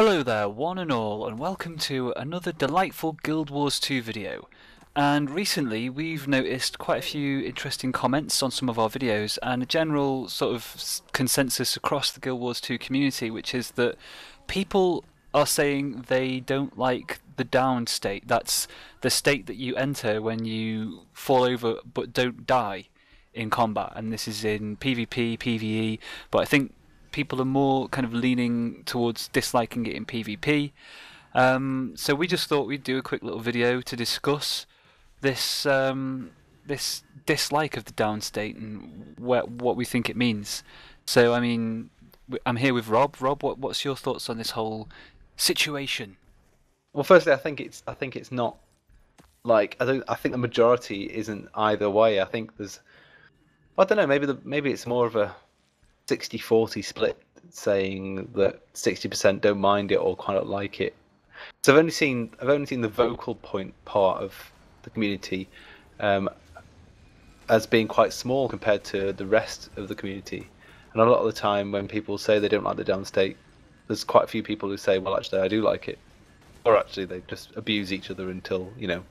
Hello there, one and all, and welcome to another delightful Guild Wars 2 video. And recently we've noticed quite a few interesting comments on some of our videos and a general sort of consensus across the Guild Wars 2 community, which is that people are saying they don't like the down state. That's the state that you enter when you fall over but don't die in combat, and this is in PvP, PvE, but I think people are more kind of leaning towards disliking it in PvP. So we just thought we'd do a quick little video to discuss this dislike of the down state and what we think it means. So I mean, I'm here with Rob. Rob, what's your thoughts on this whole situation? Well, firstly, I think it's not like I think the majority isn't either way. I think I don't know, maybe it's more of a 60-40 split, saying that 60% don't mind it or kind of like it. So I've only seen the vocal point part of the community as being quite small compared to the rest of the community. And a lot of the time when people say they don't like the downstate, there's quite a few people who say, well, actually I do like it, or actually they just abuse each other until, you know.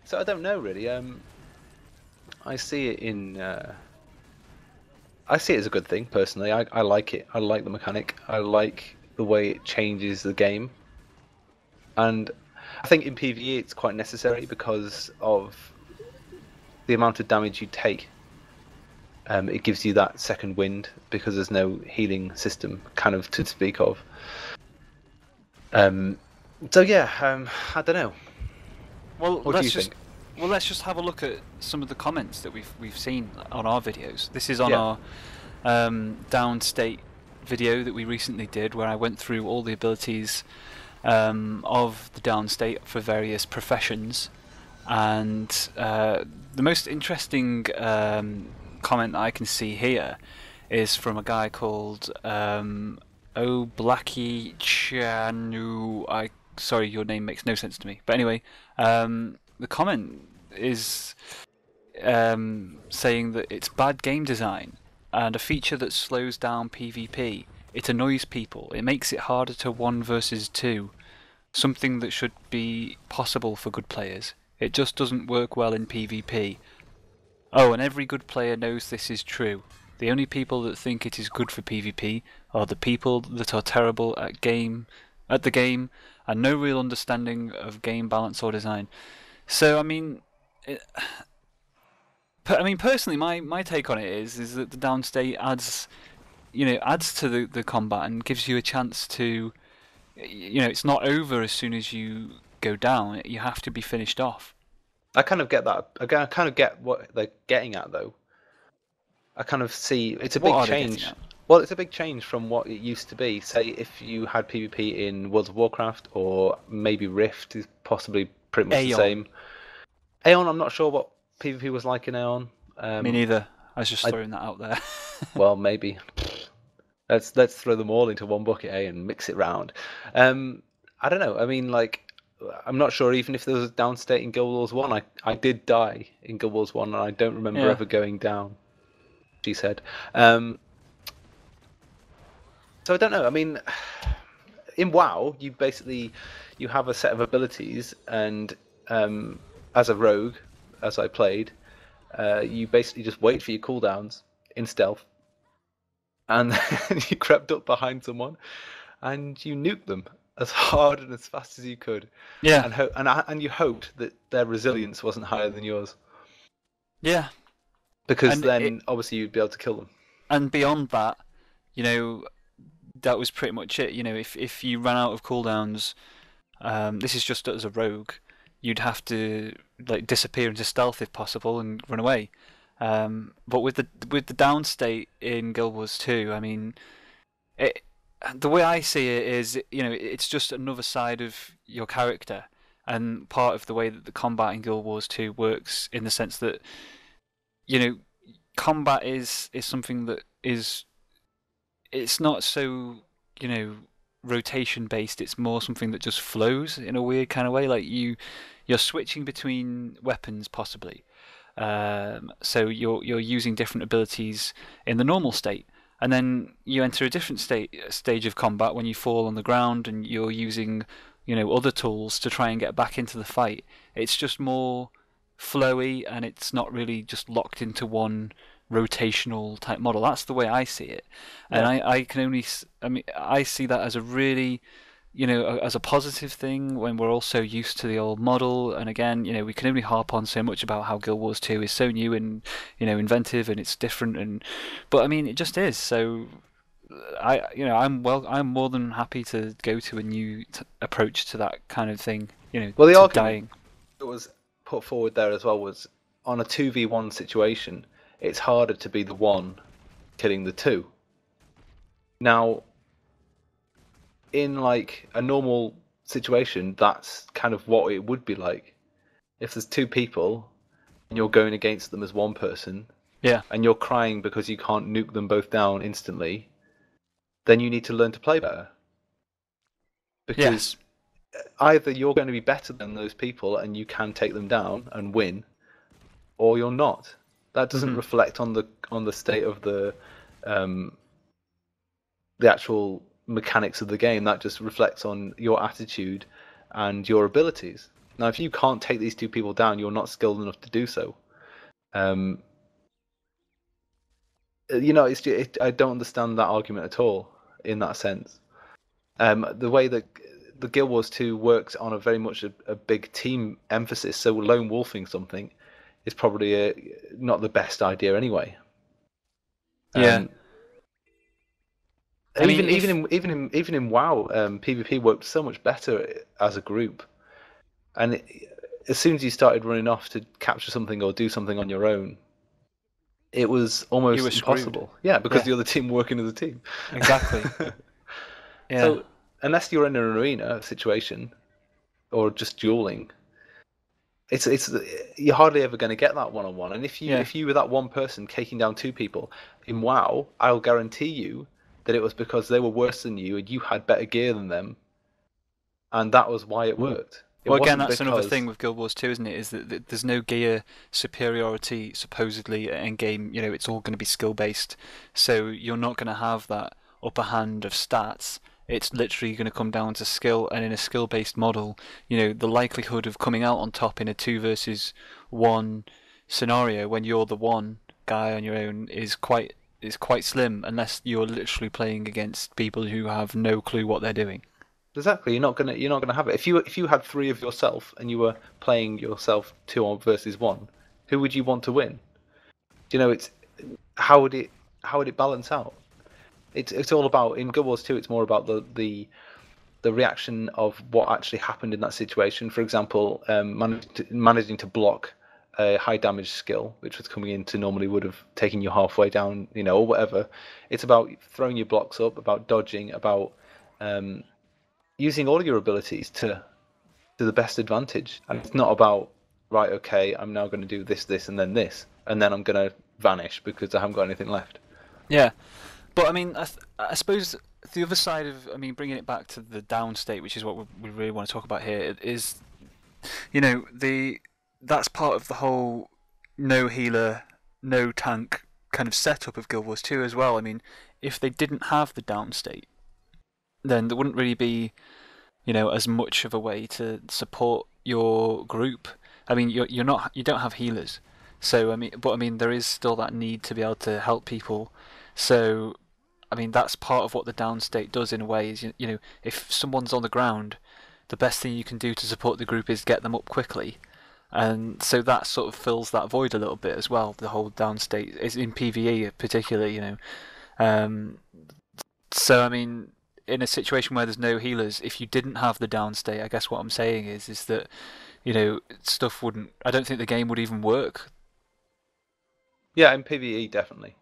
So I don't know really. I see it in. I see it as a good thing personally. I like it. I like the mechanic. I like the way it changes the game, and I think in PvE it's quite necessary because of the amount of damage you take. It gives you that second wind because there's no healing system, kind of, to speak of. So yeah, I don't know. Well, What do you think? let's just have a look at some of the comments that we've seen on our videos. This is on Yeah. our downstate video that we recently did, where I went through all the abilities of the downstate for various professions, and the most interesting comment that I can see here is from a guy called Oh Blackie Chanu. Sorry, your name makes no sense to me. But anyway, the comment is saying that it's bad game design and a feature that slows down PvP. It annoys people. It makes it harder to 1 versus 2. Something that should be possible for good players. It just doesn't work well in PvP. Oh, and every good player knows this is true. The only people that think it is good for PvP are the people that are terrible at the game and no real understanding of game balance or design. So I mean, personally, my take on it is that the downstate adds to the combat and gives you a chance to, it's not over as soon as you go down. You have to be finished off. I kind of get that. I kind of get what they're getting at, though. I kind of see it's a What big are they getting change. at? Well, it's a big change from what it used to be. Say if you had PvP in World of Warcraft or maybe Rift is possibly pretty much the Aeon. same. Aeon, I'm not sure what PvP was like in Aeon. Me neither. I was just I throwing that out there. well maybe let's throw them all into one bucket, and mix it round. I don't know. I mean, like, I'm not sure even if there was a downstate in Guild Wars 1. I did die in Guild Wars 1 and I don't remember Yeah. ever going down, she said. Um, so I don't know. I mean, in WoW, you have a set of abilities, and as a rogue, as I played, you basically just wait for your cooldowns in stealth, and then you crept up behind someone, and you nuked them as hard and as fast as you could, Yeah. and you hoped that their resilience wasn't higher than yours, Yeah. because And it then obviously you'd be able to kill them. and beyond that, you know, that was pretty much it. If you ran out of cooldowns, this is just as a rogue, you'd have to like disappear into stealth if possible and run away. But with the downstate in Guild Wars 2, I mean, it, the way I see it is, it's just another side of your character, and part of the way that the combat in Guild Wars 2 works, in the sense that, you know, combat is something that is, it's not so, you know, rotation based. It's more something that just flows in a weird kind of way. Like you're switching between weapons possibly. So you're using different abilities in the normal state, and then you enter a different stage of combat when you fall on the ground and you're using, other tools to try and get back into the fight. It's just more flowy, and it's not really just locked into one rotational type model. That's the way I see it, and Yeah. I can only, I mean, I see that as a really, as a positive thing when we're all so used to the old model. And again, we can only harp on so much about how Guild Wars 2 is so new and, inventive, and it's different, but I mean, it just is. So I'm more than happy to go to a new approach to that kind of thing, Well, the to argument dying. that was put forward there as well was on a 2v1 situation, it's harder to be the one killing the two. Now, in like a normal situation, that's kind of what it would be like. If there's two people and you're going against them as one person Yeah. and you're crying because you can't nuke them both down instantly, then you need to learn to play better. Because Yes. either you're going to be better than those people and you can take them down and win, or you're not. That doesn't Hmm. reflect on the state of the actual mechanics of the game. That just reflects on your attitude and your abilities. Now, if you can't take these two people down, you're not skilled enough to do so. Um, I don't understand that argument at all in that sense. The way that the Guild Wars 2 works on a very much a big team emphasis, so lone wolfing something is probably not the best idea anyway. Yeah. Um, I mean, even in WoW, PvP worked so much better as a group, and as soon as you started running off to capture something or do something on your own, it was you were almost screwed. impossible. Yeah, because Yeah. the other team were working as a team. Exactly. Yeah. So unless you're in an arena situation or just dueling, it's you're hardly ever going to get that one-on-one. And Yeah. if you were that one person taking down two people in WoW, I'll guarantee you that it was because they were worse than you and you had better gear than them, and that was why it worked. It Well, again, wasn't that's another thing because with Guild Wars 2, isn't it? Is that there's no gear superiority supposedly in game. It's all going to be skill based, so you're not going to have that upper hand of stats. It's literally going to come down to skill, and in a skill based model, the likelihood of coming out on top in a 2 versus 1 scenario when you're the one guy on your own is quite slim, unless you're literally playing against people who have no clue what they're doing. exactly you're not gonna have it. If you had three of yourself and you were playing yourself two on versus one, who would you want to win? It's how would it balance out? It's all about in Guild Wars 2. It's more about the reaction of what actually happened in that situation. For example, managing to block a high damage skill, which was coming in to normally would have taken you halfway down, or whatever. It's about throwing your blocks up, about dodging, about um, using all your abilities to the best advantage. And it's not about right, okay, I'm now going to do this, this, and then this, and then I'm going to vanish because I haven't got anything left. Yeah. But I mean, I suppose the other side of, I mean, bringing it back to the down state, which is what we really want to talk about here, is the that's part of the whole no healer, no tank kind of setup of Guild Wars 2 as well. I mean, if they didn't have the down state, then there wouldn't really be as much of a way to support your group. I mean, you don't have healers, so I mean there is still that need to be able to help people. So I mean, that's part of what the down state does in a way. Is if someone's on the ground, the best thing you can do to support the group is get them up quickly, and so that sort of fills that void a little bit as well. The whole down state is in PVE particularly, Um, so I mean, in a situation where there's no healers, if you didn't have the down state, I guess what I'm saying is that stuff wouldn't. I don't think the game would even work. Yeah, in PvE definitely.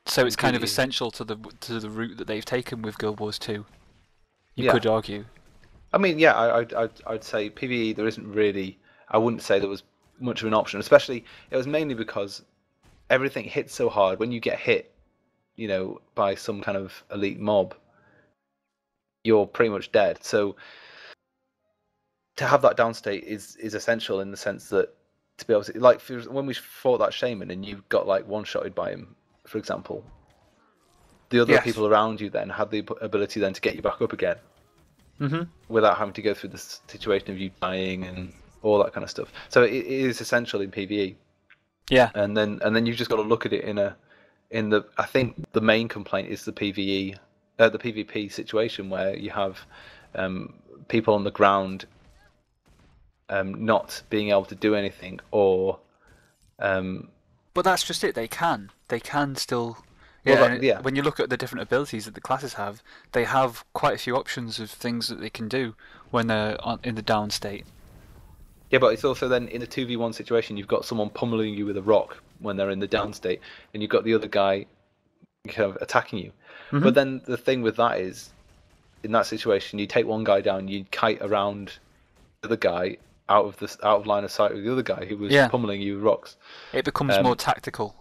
So In it's kind of PvE, essential to the route that they've taken with Guild Wars 2. You yeah. could argue. I mean, yeah, I'd say PvE there isn't really. I wouldn't say there was much of an option. Especially, it was mainly because everything hits so hard. When you get hit, by some kind of elite mob, you're pretty much dead. So to have that downstate is essential in the sense that to be able to when we fought that shaman and you got like one shotted by him, for example, the other Yes. people around you then had the ability then to get you back up again Mhm. without having to go through the situation of you dying and all that kind of stuff. So it is essential in PvE, Yeah. and then you've just got to look at it in the. I think the main complaint is the the PvP situation where you have people on the ground not being able to do anything, or But that's just it. They can. They can still. well, Yeah. And yeah, when you look at the different abilities that the classes have, they have quite a few options of things that they can do when they're in the down state. yeah, but it's also then in a 2v1 situation, you've got someone pummeling you with a rock when they're in the down state, and you've got the other guy kind of attacking you. But Mhm. then the thing with that is, in that situation, you take one guy down, you kite around the other guy out of line of sight with the other guy who was Yeah. pummeling you with rocks. It becomes more Um, tactical.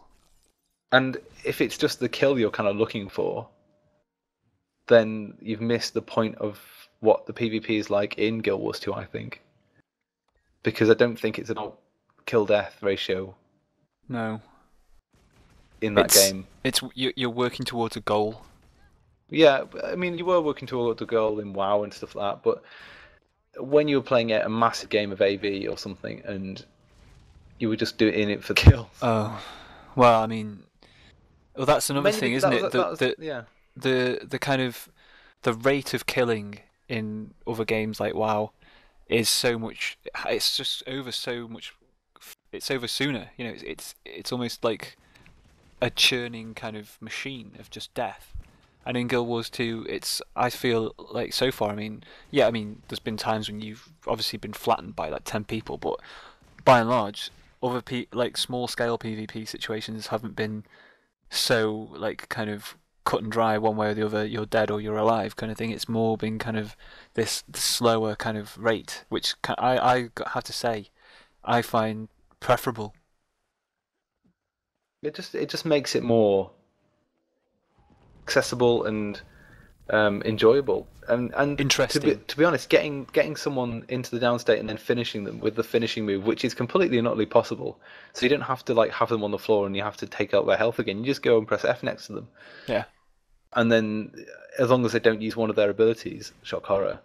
and if it's just the kill you're kind of looking for, then you've missed the point of what the PvP is like in Guild Wars 2, I think. Because I don't think it's about kill death ratio No. in that It's game. you're working towards a goal. Yeah, I mean, you were working toward the goal in WoW and stuff like that, but when you were playing a massive game of AV or something, and you were just doing it for kills. Oh. Well, I mean, well, that's another Mainly thing, because isn't it? that was yeah. The kind of the rate of killing in other games like WoW is so much. It's just over so much. It's over sooner. You know, it's almost like a churning kind of machine of just death. And in Guild Wars 2, I feel like so far. I mean, yeah, I mean, there's been times when you've obviously been flattened by like 10 people, but by and large, like small scale PvP situations haven't been so like kind of cut and dry one way or the other. You're dead or you're alive kind of thing. It's more been kind of this slower kind of rate, which I have to say I find preferable. It just makes it more accessible and enjoyable. And Interesting. to be honest, getting someone into the downstate and then finishing them with the finishing move, which is completely and utterly possible. So you don't have to like have them on the floor and you have to take out their health again. You just go and press F next to them, Yeah. and then as long as they don't use one of their abilities, shock horror,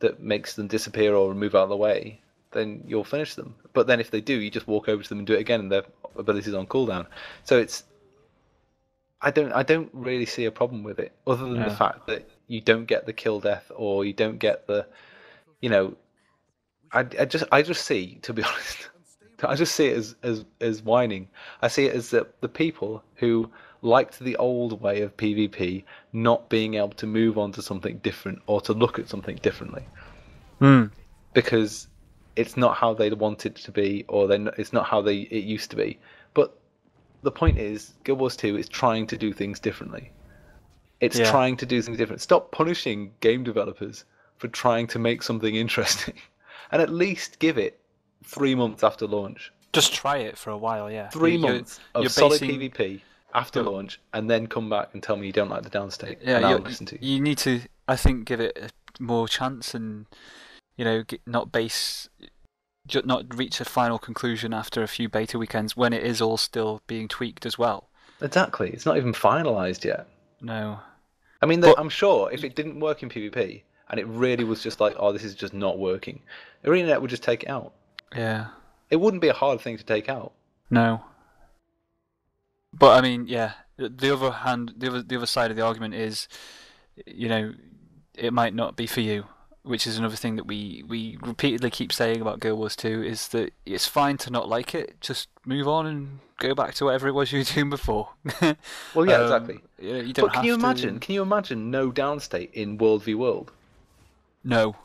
that makes them disappear or move out of the way, then you'll finish them. But then if they do, you just walk over to them and do it again, and their abilities on cooldown. So it's I don't really see a problem with it, other than the Yeah. fact that you don't get the kill death or you don't get the, you know, I just see, to be honest, I just see it as whining. I see it as the people who liked the old way of PvP not being able to move on to something different or to look at something differently Hmm. because it's not how they want it to be, or it's not how it used to be. But the point is, Guild Wars 2 is trying to do things differently. It's Yeah. trying to do things different. Stop punishing game developers for trying to make something interesting, and at least give it 3 months after launch. Just try it for a while. Yeah. Three months of You're solid basing. PvP after You're, launch, and then come back and tell me you don't like the downstate, yeah. and I'll listen to you. You need to. I think give it a more chance and not not reach a final conclusion after a few beta weekends when it is all still being tweaked as well. Exactly. It's not even finalized yet. No. I mean, But I'm sure if it didn't work in PvP and it really was just like, oh, this is just not working, ArenaNet would just take it out. yeah. It wouldn't be a hard thing to take out. No. But I mean, yeah. The other hand, the other side of the argument is, you know, it might not be for you, which is another thing that we repeatedly keep saying about Guild Wars 2 is that it's fine to not like it. Just move on and go back to whatever it was you were doing before. Well, yeah, exactly. You don't But can have you to. imagine? Can you imagine no downstate in World v World? No.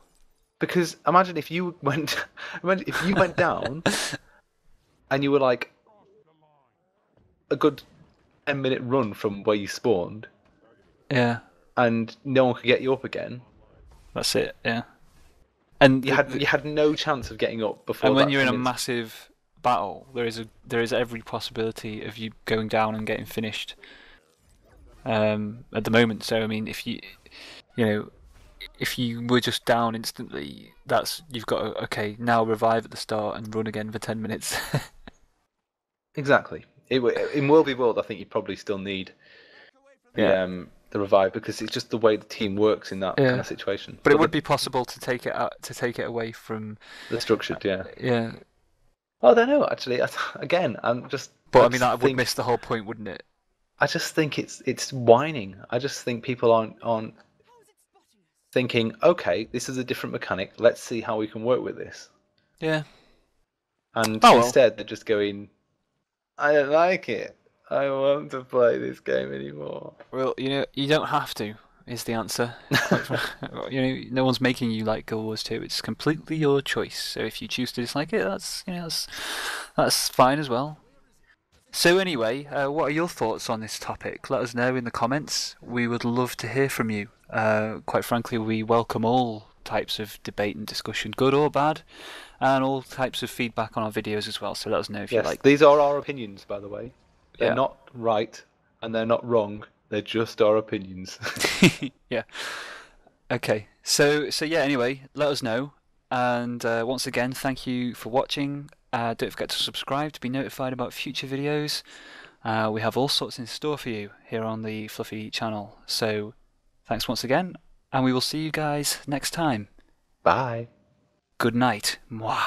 Because imagine if you went, imagine if you went down and you were like a good 10-minute run from where you spawned, Yeah. and no one could get you up again. That's it. Yeah. And You had no chance of getting up before and when that you're in a 10 minutes. massive battle, there is every possibility of you going down and getting finished. At the moment, so I mean, you know, if you were just down instantly, you've got to, okay, now revive at the start and run again for 10 minutes. Exactly. In World v World, I think you probably still need the Yeah. the revive, because it's just the way the team works in that kind Yeah. of situation. But it would be possible to take it out, to take it away from. The structured, yeah. Yeah. Oh, I don't know. Actually, again, But I I mean, just that would think miss the whole point, wouldn't it? I just think it's whining. I just think people aren't thinking, okay, this is a different mechanic. Let's see how we can work with this. Yeah. And Oh well. instead, they're just going, I don't like it. I don't want to play this game anymore. Well, you don't have to. Is the answer. Quite, no one's making you like Guild Wars 2. It's completely your choice. So if you choose to dislike it, that's fine as well. So anyway, what are your thoughts on this topic? Let us know in the comments. We would love to hear from you. Quite frankly, we welcome all types of debate and discussion, good or bad, and all types of feedback on our videos as well. So let us know if you Yes, like. these are our opinions, by the way. They're Yeah. not right and they're not wrong. They're just our opinions. Yeah. Okay. So yeah. Anyway, let us know. And once again, thank you for watching. Don't forget to subscribe to be notified about future videos. We have all sorts in store for you here on the Fluffy channel. So thanks once again, and we will see you guys next time. Bye. Good night. Mwah.